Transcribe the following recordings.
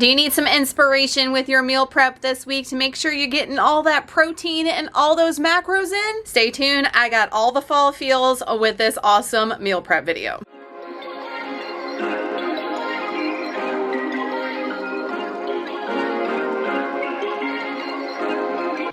Do you need some inspiration with your meal prep this week to make sure you're getting all that protein and all those macros in? Stay tuned. I got all the fall feels with this awesome meal prep video.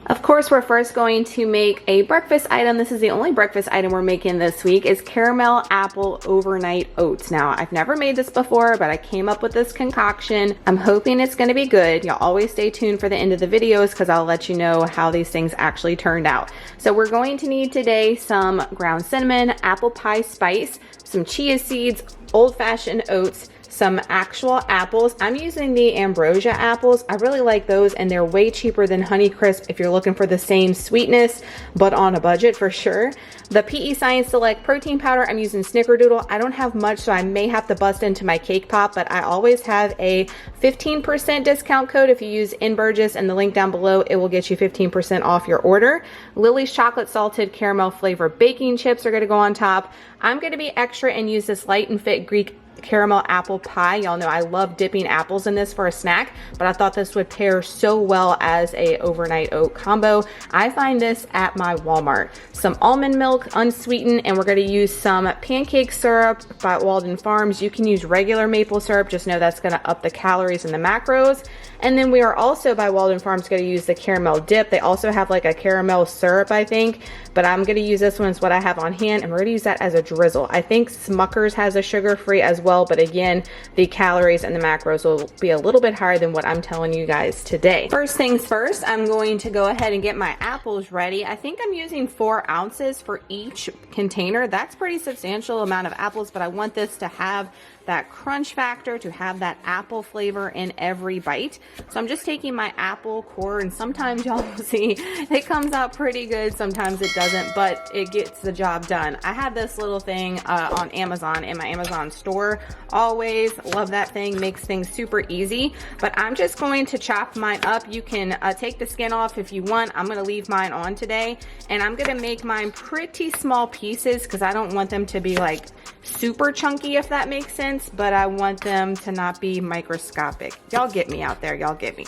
Of course, we're first going to make a breakfast item. This is the only breakfast item we're making this week, is caramel apple overnight oats. Now, I've never made this before, but I came up with this concoction. I'm hoping it's gonna be good. Y'all always stay tuned for the end of the videos because I'll let you know how these things actually turned out. So we're going to need today some ground cinnamon, apple pie spice, some chia seeds, old-fashioned oats, some actual apples. I'm using the Ambrosia apples. I really like those, and they're way cheaper than Honeycrisp if you're looking for the same sweetness, but on a budget for sure. The PE Science Select protein powder, I'm using Snickerdoodle. I don't have much, so I may have to bust into my Cake Pop, but I always have a 15% discount code. If you use InBurgess and the link down below, it will get you 15% off your order. Lily's chocolate salted caramel flavored baking chips are gonna go on top. I'm gonna be extra and use this Light and Fit Greek caramel apple pie. Y'all know I love dipping apples in this for a snack, but I thought this would pair so well as a overnight oat combo. I find this at my Walmart. Some almond milk, unsweetened, and we're going to use some pancake syrup by Walden Farms. You can use regular maple syrup, just know that's going to up the calories and the macros. And then we are also by Walden Farms going to use the caramel dip. They also have like a caramel syrup, I think, but I'm going to use this one as what I have on hand, and we're going to use that as a drizzle. I think Smucker's has a sugar-free as well, but again, the calories and the macros will be a little bit higher than what I'm telling you guys today. First things first, I'm going to go ahead and get my apples ready. I think I'm using 4 ounces for each container. That's pretty substantial amount of apples, but I want this to have that crunch factor, to have that apple flavor in every bite. So I'm just taking my apple core, and sometimes y'all will see it comes out pretty good, sometimes it doesn't, but it gets the job done. I have this little thing on Amazon, in my Amazon store. Always love that thing, makes things super easy. But I'm just going to chop mine up. You can take the skin off if you want. I'm gonna leave mine on today, and I'm gonna make mine pretty small pieces because I don't want them to be like super chunky, if that makes sense, but I want them to not be microscopic. Y'all get me out there, y'all get me.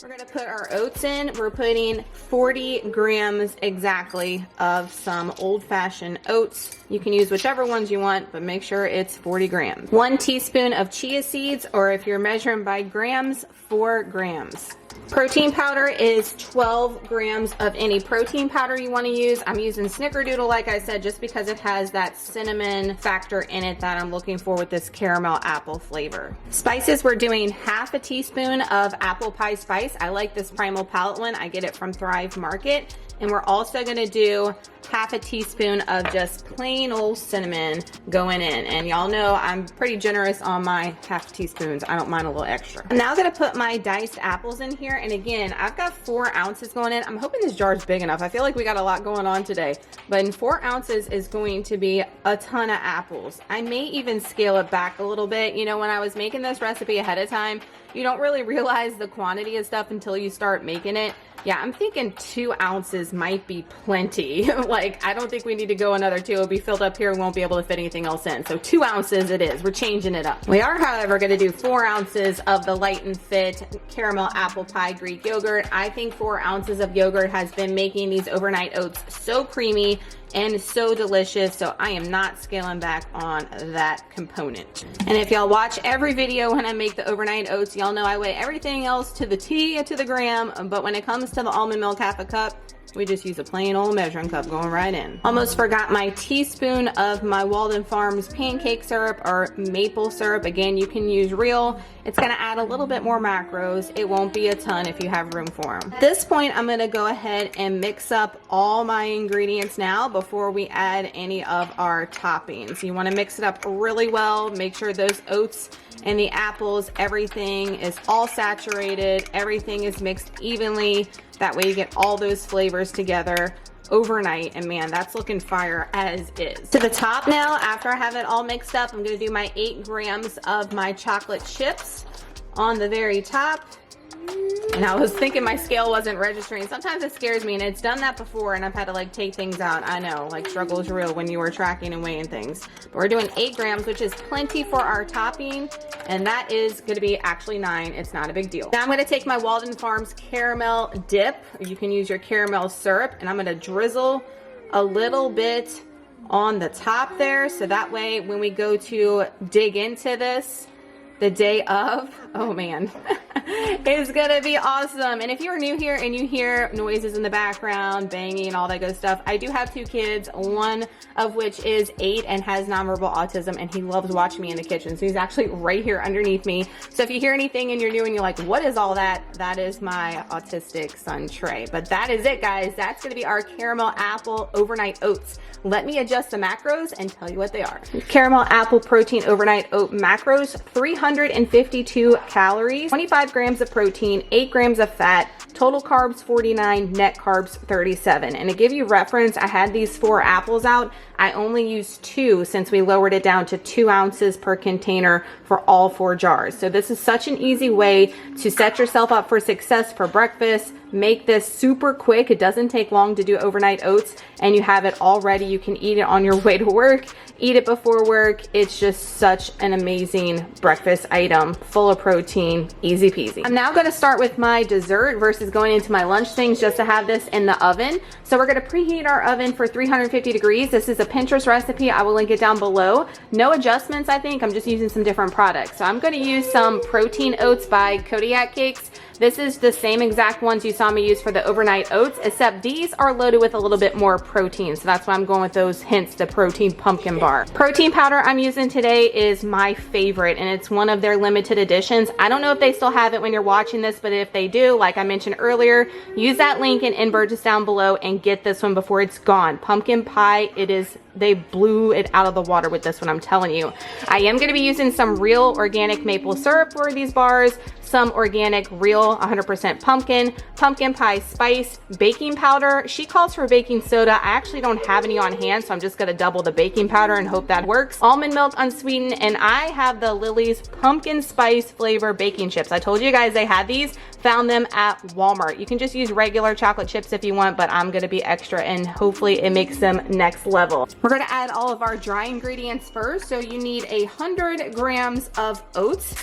We're gonna put our oats in. We're putting 40 grams exactly of some old-fashioned oats. You can use whichever ones you want, but make sure it's 40 grams. 1 teaspoon of chia seeds, or if you're measuring by grams, 4 grams. Protein powder is 12 grams of any protein powder you want to use. I'm using Snickerdoodle, like I said, just because it has that cinnamon factor in it that I'm looking for with this caramel apple flavor. Spices, we're doing half a teaspoon of apple pie spice. I like this Primal Palette one. I get it from Thrive Market. And we're also gonna do half a teaspoon of just plain old cinnamon going in. And y'all know I'm pretty generous on my half teaspoons. I don't mind a little extra. I'm now gonna put my diced apples in here. And again, I've got 4 ounces going in. I'm hoping this jar's big enough. I feel like we got a lot going on today. But in 4 ounces is going to be a ton of apples. I may even scale it back a little bit. You know, when I was making this recipe ahead of time, you don't really realize the quantity of stuff until you start making it. Yeah, I'm thinking 2 ounces might be plenty. Like, I don't think we need to go another 2. It'll be filled up here and won't be able to fit anything else in. So 2 ounces it is. We're changing it up. We are, however, going to do 4 ounces of the Light and Fit caramel apple pie Greek yogurt. I think 4 ounces of yogurt has been making these overnight oats so creamy and so delicious, so I am not scaling back on that component. And if y'all watch every video when I make the overnight oats, y'all know I weigh everything else to the T and to the gram, but when it comes to the almond milk, half a cup, we just use a plain old measuring cup going right in. Almost forgot my teaspoon of my Walden Farms pancake syrup or maple syrup. Again, you can use real. It's gonna add a little bit more macros. It won't be a ton if you have room for them. At this point, I'm gonna go ahead and mix up all my ingredients now before we add any of our toppings. You wanna mix it up really well. Make sure those oats and the apples, everything is all saturated. Everything is mixed evenly. That way you get all those flavors together overnight, and man, that's looking fire as is. To the top now, after I have it all mixed up, I'm gonna do my 8 grams of my chocolate chips on the very top. And I was thinking my scale wasn't registering. Sometimes it scares me, and it's done that before, and I've had to like take things out. I know, like, struggle is real when you are tracking and weighing things. But we're doing 8 grams, which is plenty for our topping, and that is gonna be actually 9. It's not a big deal. Now I'm gonna take my Walden Farms caramel dip, or you can use your caramel syrup, and I'm gonna drizzle a little bit on the top there, so that way when we go to dig into this the day of, oh man, it's gonna be awesome. And if you're new here and you hear noises in the background, banging and all that good stuff, I do have 2 kids, one of which is 8 and has nonverbal autism, and he loves watching me in the kitchen. So he's actually right here underneath me. So if you hear anything and you're new and you're like, what is all that? That is my autistic son, Trey. But that is it, guys. That's gonna be our caramel apple overnight oats. Let me adjust the macros and tell you what they are. Caramel apple protein overnight oat macros, 352 calories, 25 grams of protein, 8 grams of fat, total carbs 49, net carbs 37. And to give you reference, I had these 4 apples out. I only used 2 since we lowered it down to 2 ounces per container for all 4 jars. So this is such an easy way to set yourself up for success for breakfast. Make this super quick. It doesn't take long to do overnight oats, and you have it all ready. You can eat it on your way to work, eat it before work. It's just such an amazing breakfast item, full of protein, easy peasy. I'm now gonna start with my dessert versus going into my lunch things, just to have this in the oven. So we're gonna preheat our oven for 350 degrees. This is a Pinterest recipe. I will link it down below. No adjustments, I think. I'm just using some different products. So I'm gonna use some protein oats by Kodiak Cakes. This is the same exact ones you saw me use for the overnight oats, except these are loaded with a little bit more protein. So that's why I'm going with those hints, the protein pumpkin bar. Protein powder I'm using today is my favorite, and it's one of their limited editions. I don't know if they still have it when you're watching this, but if they do, like I mentioned earlier, use that link in Burgess down below and get this one before it's gone. Pumpkin pie, it is, they blew it out of the water with this one, I'm telling you. I am going to be using some real organic maple syrup for these bars, some organic real 100% pumpkin pie spice, baking powder. She calls for baking soda. I actually don't have any on hand, so I'm just gonna double the baking powder and hope that works. Almond milk unsweetened, and I have the Lily's pumpkin spice flavor baking chips. I told you guys they had these, found them at Walmart. You can just use regular chocolate chips if you want, but I'm gonna be extra, and hopefully it makes them next level. We're gonna add all of our dry ingredients first. So you need 100 grams of oats.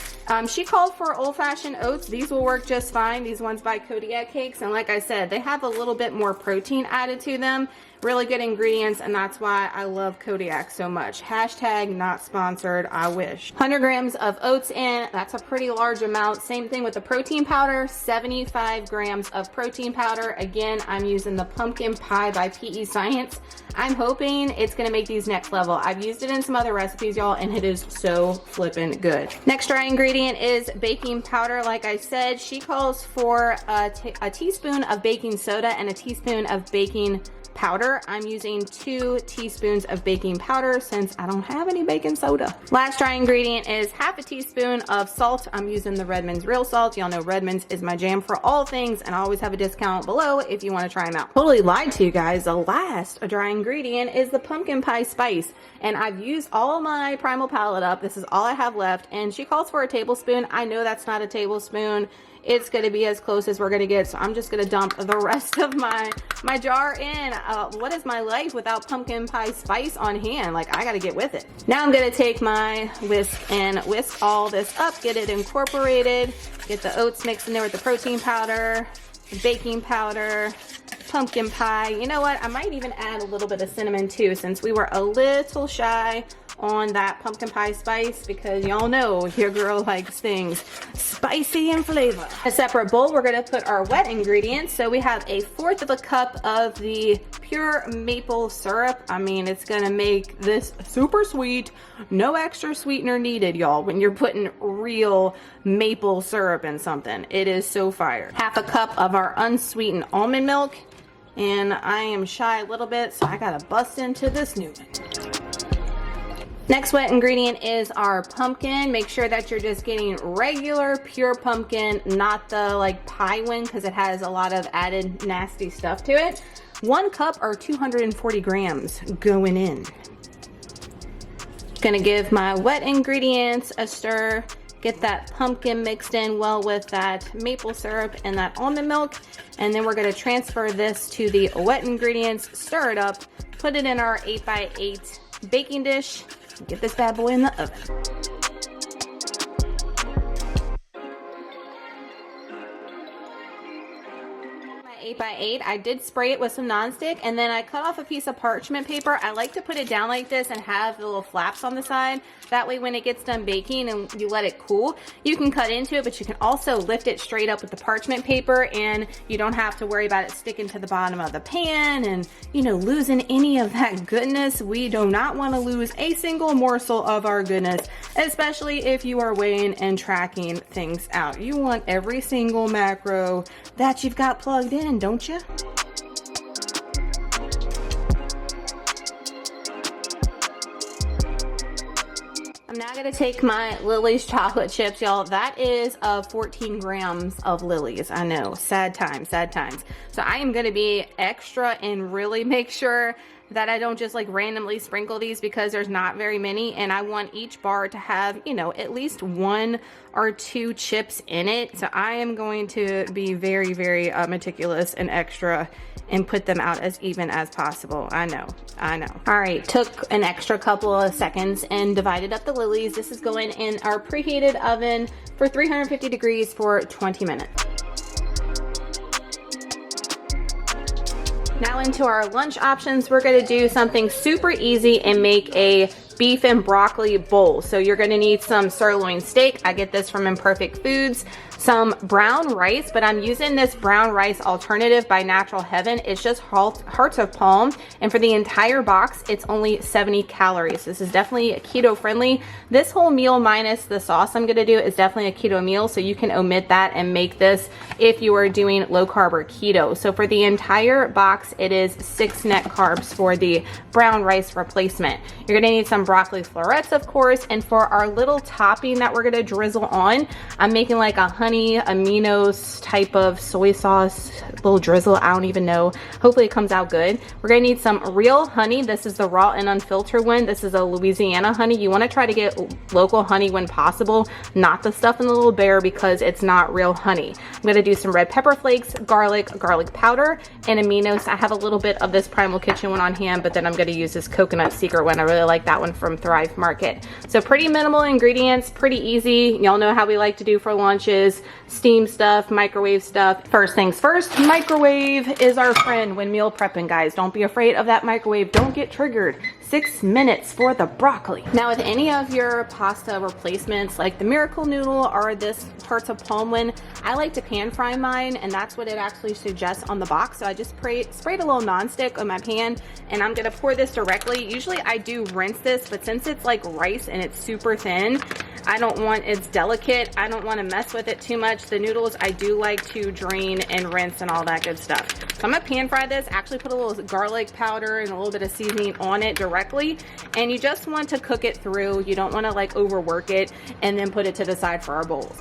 She called for old-fashioned oats. These will work just fine, these ones by Kodiak Cakes. And like I said, they have a little bit more protein added to them. Really good ingredients, and that's why I love Kodiak so much. Hashtag not sponsored, I wish. 100 grams of oats in, that's a pretty large amount. Same thing with the protein powder, 75 grams of protein powder. Again, I'm using the pumpkin pie by PE Science. I'm hoping it's gonna make these next level. I've used it in some other recipes, y'all, and it is so flippin' good. Next dry ingredient is baking powder. Like I said, she calls for a teaspoon of baking soda and a teaspoon of baking powder. I'm using 2 teaspoons of baking powder since I don't have any baking soda. Last dry ingredient is half a teaspoon of salt. I'm using the Redmond's real salt. Y'all know Redmond's is my jam for all things, and I always have a discount below if you want to try them out. Totally lied to you guys. The last dry ingredient is the pumpkin pie spice, and I've used all my Primal palette up. This is all I have left, and she calls for a tablespoon. I know that's not a tablespoon. It's going to be as close as we're going to get, so I'm just going to dump the rest of my jar in. What is my life without pumpkin pie spice on hand? Like, I got to get with it. Now I'm going to take my whisk and whisk all this up, get it incorporated, get the oats mixed in there with the protein powder, baking powder, pumpkin pie. You know what? I might even add a little bit of cinnamon too, since we were a little shy on that pumpkin pie spice, because y'all know your girl likes things spicy in flavor. A separate bowl, we're gonna put our wet ingredients. So we have 1/4 of a cup of the pure maple syrup. I mean, it's gonna make this super sweet. No extra sweetener needed, y'all, when you're putting real maple syrup in something. It is so fire. 1/2 cup of our unsweetened almond milk. And I am shy a little bit, so I gotta bust into this new one. Next wet ingredient is our pumpkin. Make sure that you're just getting regular pure pumpkin, not the like pie one, because it has a lot of added nasty stuff to it. 1 cup or 240 grams going in. Gonna give my wet ingredients a stir, Get that pumpkin mixed in well with that maple syrup and that almond milk. And then we're gonna transfer this to the wet ingredients, stir it up, put it in our 8x8 baking dish, get this bad boy in the oven. 8x8. I did spray it with some nonstick, and then I cut off a piece of parchment paper. I like to put it down like this and have the little flaps on the side. That way when it gets done baking and you let it cool, you can cut into it, but you can also lift it straight up with the parchment paper, and you don't have to worry about it sticking to the bottom of the pan and, you know, losing any of that goodness. We do not want to lose a single morsel of our goodness, especially if you are weighing and tracking things out. You want every single macro that you've got plugged in, don't you? I'm now gonna take my Lily's chocolate chips, y'all. That is 14 grams of Lily's. I know, sad times, sad times. So I am gonna be extra and really make sure that I don't just like randomly sprinkle these, because there's not very many, and I want each bar to have, you know, at least 1 or 2 chips in it. So I am going to be very, very meticulous and extra and put them out as even as possible. I know. All right, took an extra couple of seconds and divided up the Lily's. This is going in our preheated oven for 350 degrees for 20 minutes. Now into our lunch options, we're gonna do something super easy and make a beef and broccoli bowl. So you're gonna need some sirloin steak. I get this from Imperfect Foods. Some brown rice, but I'm using this brown rice alternative by Natural Heaven. It's just hearts of palm, and for the entire box, it's only 70 calories. This is definitely keto friendly. This whole meal minus the sauce I'm gonna do is definitely a keto meal, so you can omit that and make this if you are doing low carb or keto. So for the entire box, it is 6 net carbs for the brown rice replacement. You're gonna need some broccoli florets, of course, and for our little topping that we're gonna drizzle on, I'm making like a honey aminos type of soy sauce, little drizzle. I don't even know. Hopefully it comes out good. We're gonna need some real honey. This is the raw and unfiltered one. This is a Louisiana honey. You want to try to get local honey when possible, not the stuff in the little bear, because it's not real honey. I'm gonna do some red pepper flakes, garlic powder, and aminos. I have a little bit of this Primal Kitchen one on hand, but then I'm gonna use this coconut secret one. I really like that one from Thrive Market. So pretty minimal ingredients, pretty easy. Y'all know how we like to do for lunches. Steam stuff, microwave stuff. First things first, microwave is our friend when meal prepping, guys. Don't be afraid of that microwave. Don't get triggered. 6 minutes for the broccoli. Now with any of your pasta replacements like the Miracle Noodle or this hearts of palm one, I like to pan fry mine, and that's what it actually suggests on the box. So I just sprayed a little nonstick on my pan, and I'm gonna pour this directly. Usually I do rinse this, but since it's like rice and it's super thin, it's delicate. I don't want to mess with it too much. The noodles I do like to drain and rinse and all that good stuff. So I'm gonna pan fry this, actually put a little garlic powder and a little bit of seasoning on it directly, and you just want to cook it through. You don't want to like overwork it and then put it to the side for our bowls.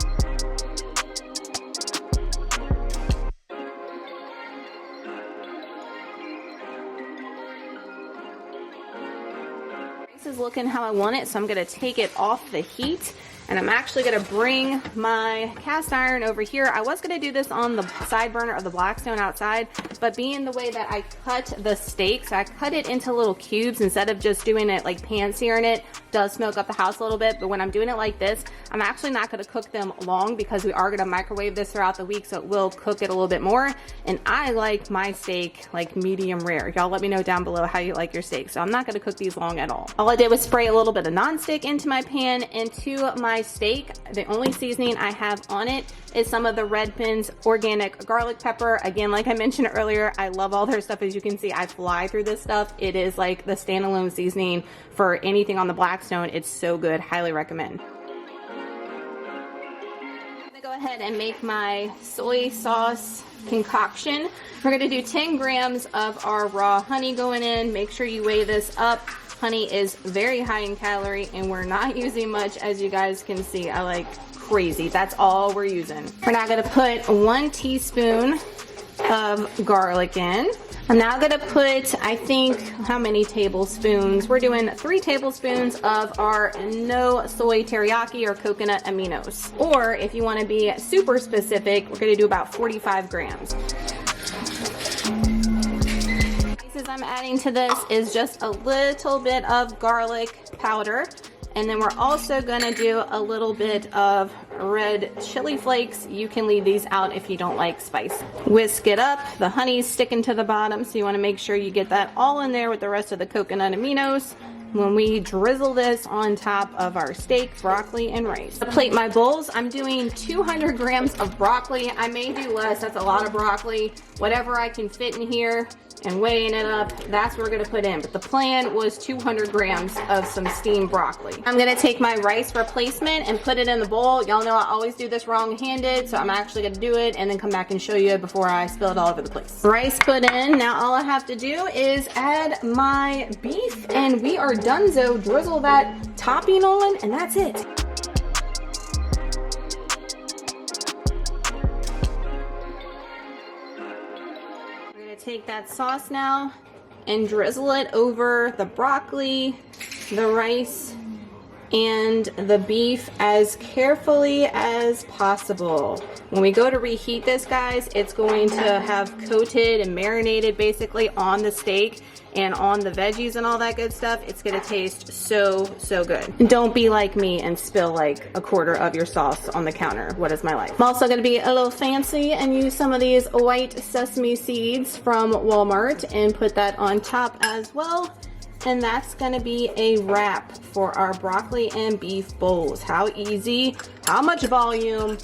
Is looking how I want it, so I'm gonna take it off the heat, and I'm actually gonna bring my cast iron over here. I was gonna do this on the side burner of the Blackstone outside, but being the way that I cut the steak, so I cut it into little cubes instead of just doing it like pan searing it. Does smoke up the house a little bit, but when I'm doing it like this, I'm actually not gonna cook them long, because we are gonna microwave this throughout the week, so it will cook it a little bit more. And I like my steak like medium rare. Y'all let me know down below how you like your steak. So I'm not gonna cook these long at all. All I did was spray a little bit of nonstick into my pan, into my steak. The only seasoning I have on it is some of the Redfins organic garlic pepper. Again, like I mentioned earlier, I love all their stuff. As you can see, I fly through this stuff. It is like the standalone seasoning for anything on the Blackstone. It's so good. Highly recommend. I'm gonna go ahead and make my soy sauce concoction. We're gonna do 10 grams of our raw honey going in. Make sure you weigh this up. Honey is very high in calorie, and we're not using much, as you guys can see. I like crazy. That's all we're using. We're now gonna put 1 teaspoon of garlic in. I'm now gonna put, I think, how many tablespoons? We're doing 3 tablespoons of our no soy teriyaki or coconut aminos. Or if you wanna be super specific, we're gonna do about 45 grams. I'm adding to this is just a little bit of garlic powder, and then we're also gonna do a little bit of red chili flakes. You can leave these out if you don't like spice. Whisk it up. The honey's sticking to the bottom, so you want to make sure you get that all in there with the rest of the coconut aminos when we drizzle this on top of our steak, broccoli, and rice. To plate my bowls, I'm doing 200 grams of broccoli. I may do less, that's a lot of broccoli. Whatever I can fit in here and weighing it up, that's what we're gonna put in. But the plan was 200 grams of some steamed broccoli. I'm gonna take my rice replacement and put it in the bowl. Y'all know I always do this wrong-handed, so I'm actually gonna do it and then come back and show you before I spill it all over the place. Rice put in. Now all I have to do is add my beef, and we are donezo. Drizzle that topping on, and that's it. Take that sauce now and drizzle it over the broccoli, the rice, and the beef as carefully as possible. When we go to reheat this, guys, it's going to have coated and marinated basically on the steak and on the veggies and all that good stuff. It's gonna taste so good. And don't be like me and spill like a quarter of your sauce on the counter. What is my life? I'm also gonna be a little fancy and use some of these white sesame seeds from Walmart and put that on top as well. And that's gonna be a wrap for our broccoli and beef bowls. How easy, how much volume.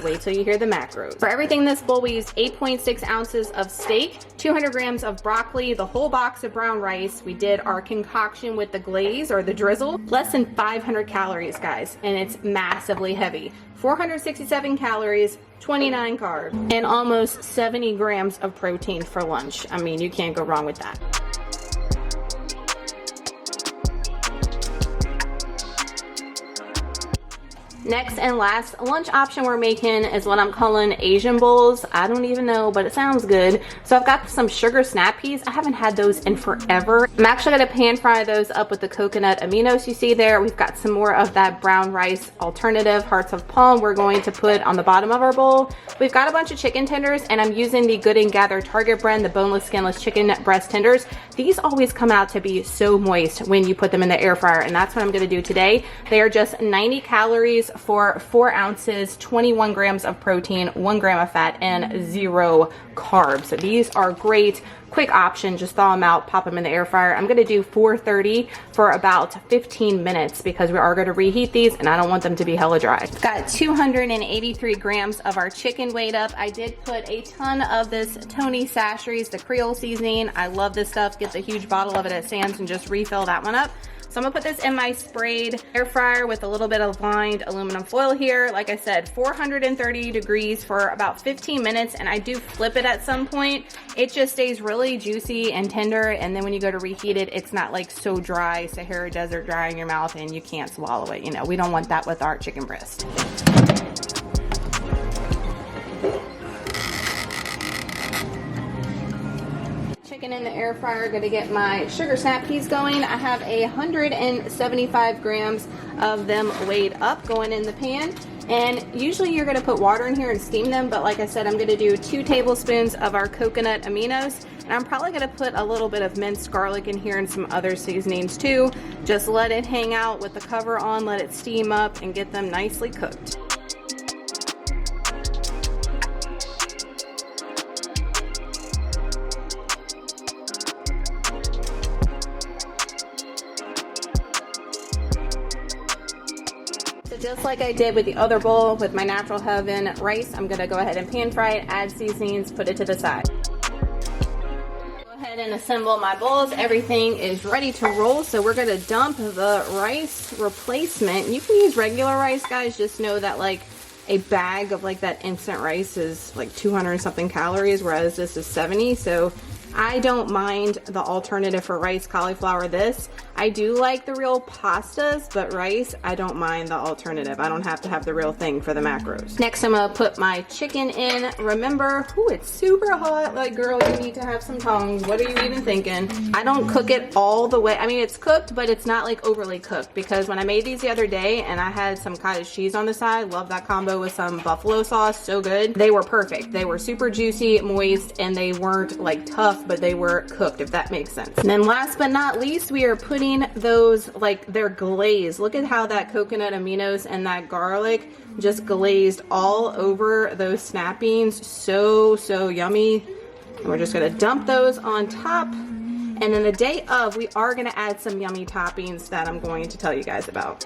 Wait till you hear the macros. For everything in this bowl, we used 8.6 ounces of steak, 200 grams of broccoli, the whole box of brown rice. We did our concoction with the glaze or the drizzle. Less than 500 calories, guys, and it's massively heavy. 467 calories, 29 carbs, and almost 70 grams of protein for lunch. I mean, you can't go wrong with that. Next and last lunch option we're making is what I'm calling Asian bowls. I don't even know, but it sounds good. So I've got some sugar snap peas. I haven't had those in forever. I'm actually gonna pan fry those up with the coconut aminos you see there. We've got some more of that brown rice alternative, hearts of palm, we're going to put on the bottom of our bowl. We've got a bunch of chicken tenders, and I'm using the Good & Gather Target brand, the boneless, skinless chicken breast tenders. These always come out to be so moist when you put them in the air fryer, and that's what I'm gonna do today. They are just 90 calories for 4 ounces, 21 grams of protein, 1 gram of fat, and 0 carbs. So these are great. Quick option, just thaw them out, pop them in the air fryer. I'm gonna do 430 for about 15 minutes because we are gonna reheat these and I don't want them to be hella dry. Got 283 grams of our chicken weighed up. I did put a ton of this Tony Chachere's, the Creole seasoning. I love this stuff. Get the huge bottle of it at Sam's and just refill that one up. So I'm gonna put this in my sprayed air fryer with a little bit of lined aluminum foil here. Like I said, 430 degrees for about 15 minutes, and I do flip it at some point. It just stays really juicy and tender, and then when you go to reheat it, it's not like so dry, Sahara Desert dry in your mouth and you can't swallow it. You know, we don't want that with our chicken breast. In the air fryer, gonna get my sugar snap peas going. I have 175 grams of them weighed up going in the pan, and usually you're gonna put water in here and steam them, but like I said, I'm gonna do 2 tablespoons of our coconut aminos, and I'm probably gonna put a little bit of minced garlic in here and some other seasonings too. Just let it hang out with the cover on, let it steam up, and get them nicely cooked. Just like I did with the other bowl with my Natural Heaven rice, I'm gonna go ahead and pan fry it, add seasonings, put it to the side. Go ahead and assemble my bowls. Everything is ready to roll, so we're gonna dump the rice replacement. You can use regular rice, guys. Just know that like a bag of like that instant rice is like 200 something calories, whereas this is 70. So I don't mind the alternative for rice cauliflower this. I do like the real pastas, but rice, I don't mind the alternative. I don't have to have the real thing for the macros. Next, I'm gonna put my chicken in. Remember, ooh, it's super hot. Like, girl, you need to have some tongs. What are you even thinking? I don't cook it all the way. I mean, it's cooked, but it's not like overly cooked, because when I made these the other day and I had some cottage cheese on the side, love that combo with some buffalo sauce, so good. They were perfect. They were super juicy, moist, and they weren't like tough, but they were cooked, if that makes sense. And then last but not least, we are putting those, like, they're glazed. Look at how that coconut aminos and that garlic just glazed all over those snap beans. So yummy. And we're just gonna dump those on top. And then the day of, we are gonna add some yummy toppings that I'm going to tell you guys about.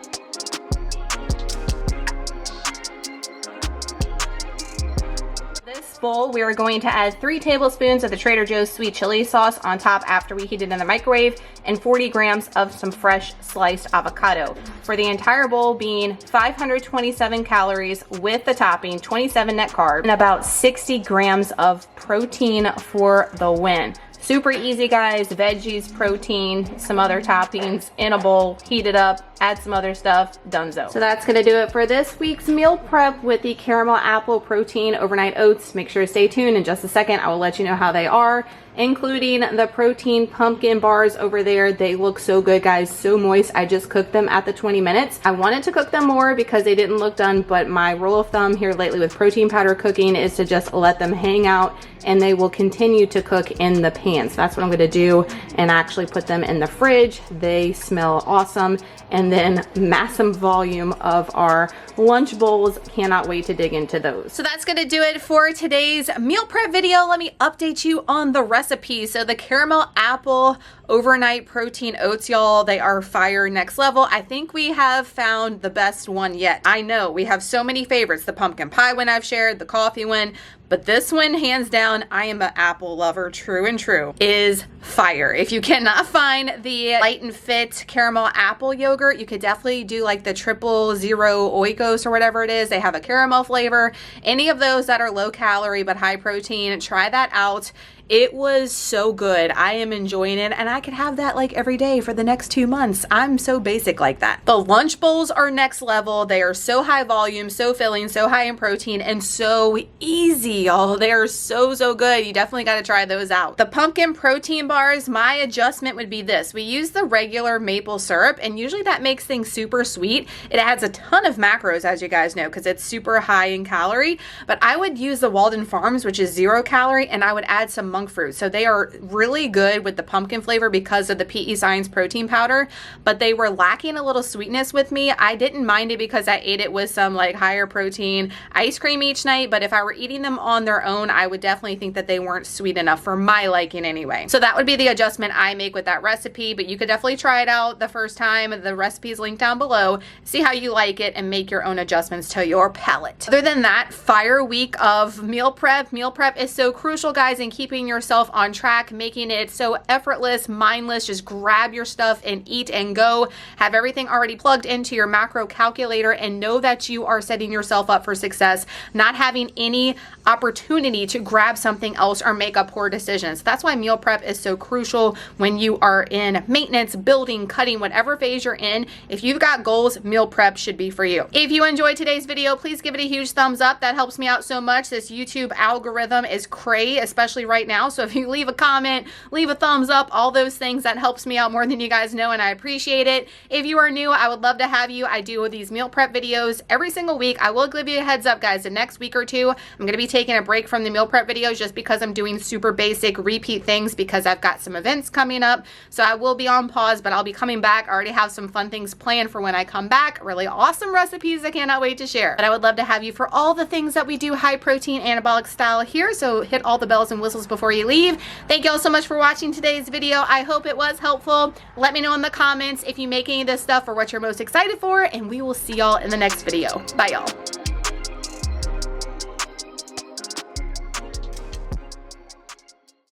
Bowl, we are going to add 3 tablespoons of the Trader Joe's sweet chili sauce on top after we heat it in the microwave, and 40 grams of some fresh sliced avocado. For the entire bowl being 527 calories with the topping, 27 net carbs, and about 60 grams of protein for the win. Super easy, guys. Veggies, protein, some other toppings in a bowl, heat it up, add some other stuff, donezo. So that's gonna do it for this week's meal prep with the caramel apple protein overnight oats. Make sure to stay tuned. In just a second, I will let you know how they are, including the protein pumpkin bars over there. They look so good, guys, so moist. I just cooked them at the 20 minutes. I wanted to cook them more because they didn't look done, but my rule of thumb here lately with protein powder cooking is to just let them hang out, and they will continue to cook in the pan. So that's what I'm gonna do, and actually put them in the fridge. They smell awesome. And then massive volume of our lunch bowls. Cannot wait to dig into those. So that's gonna do it for today's meal prep video. Let me update you on the recipe. So the caramel apple overnight protein oats, y'all, they are fire, next level. I think we have found the best one yet. I know we have so many favorites. The pumpkin pie one I've shared, the coffee one, but this one, hands down, I am an apple lover, true and true, is fire. If you cannot find the Light and Fit caramel apple yogurt, you could definitely do like the 000 Oikos or whatever it is. They have a caramel flavor. Any of those that are low calorie but high protein, try that out. It was so good. I am enjoying it, and I could have that like every day for the next 2 months. I'm so basic like that. The lunch bowls are next level. They are so high volume, so filling, so high in protein, and so easy, y'all. They are so good. You definitely got to try those out. The pumpkin protein bars, my adjustment would be this. We use the regular maple syrup, and usually that makes things super sweet. It adds a ton of macros, as you guys know, because it's super high in calorie, but I would use the Walden Farms, which is 0 calorie, and I would add some monk fruit. So they are really good with the pumpkin flavor because of the PE Science protein powder, but they were lacking a little sweetness with me. I didn't mind it because I ate it with some like higher protein ice cream each night, but if I were eating them on their own, I would definitely think that they weren't sweet enough for my liking anyway. So that would be the adjustment I make with that recipe, but you could definitely try it out the first time. The recipe is linked down below. See how you like it and make your own adjustments to your palate. Other than that, fire week of meal prep. Meal prep is so crucial, guys, in keeping yourself on track, making it so effortless, mindless. Just grab your stuff and eat and go. Have everything already plugged into your macro calculator and know that you are setting yourself up for success, not having any opportunity to grab something else or make a poor decisions. That's why meal prep is so crucial when you are in maintenance, building, cutting, whatever phase you're in. If you've got goals, meal prep should be for you. If you enjoyed today's video, please give it a huge thumbs up. That helps me out so much. This YouTube algorithm is cray, especially right now. So if you leave a comment, leave a thumbs up, all those things, that helps me out more than you guys know, and I appreciate it. If you are new, I would love to have you. I do these meal prep videos every single week. I will give you a heads up, guys. The next week or two, I'm going to be taking a break from the meal prep videos just because I'm doing super basic repeat things because I've got some events coming up. So I will be on pause, but I'll be coming back. I already have some fun things planned for when I come back. Really awesome recipes I cannot wait to share. But I would love to have you for all the things that we do high protein, anabolic style here. So hit all the bells and whistles before you leave. Thank you all so much for watching today's video. I hope it was helpful. Let me know in the comments if you make any of this stuff or what you're most excited for, and we will see y'all in the next video. Bye, y'all.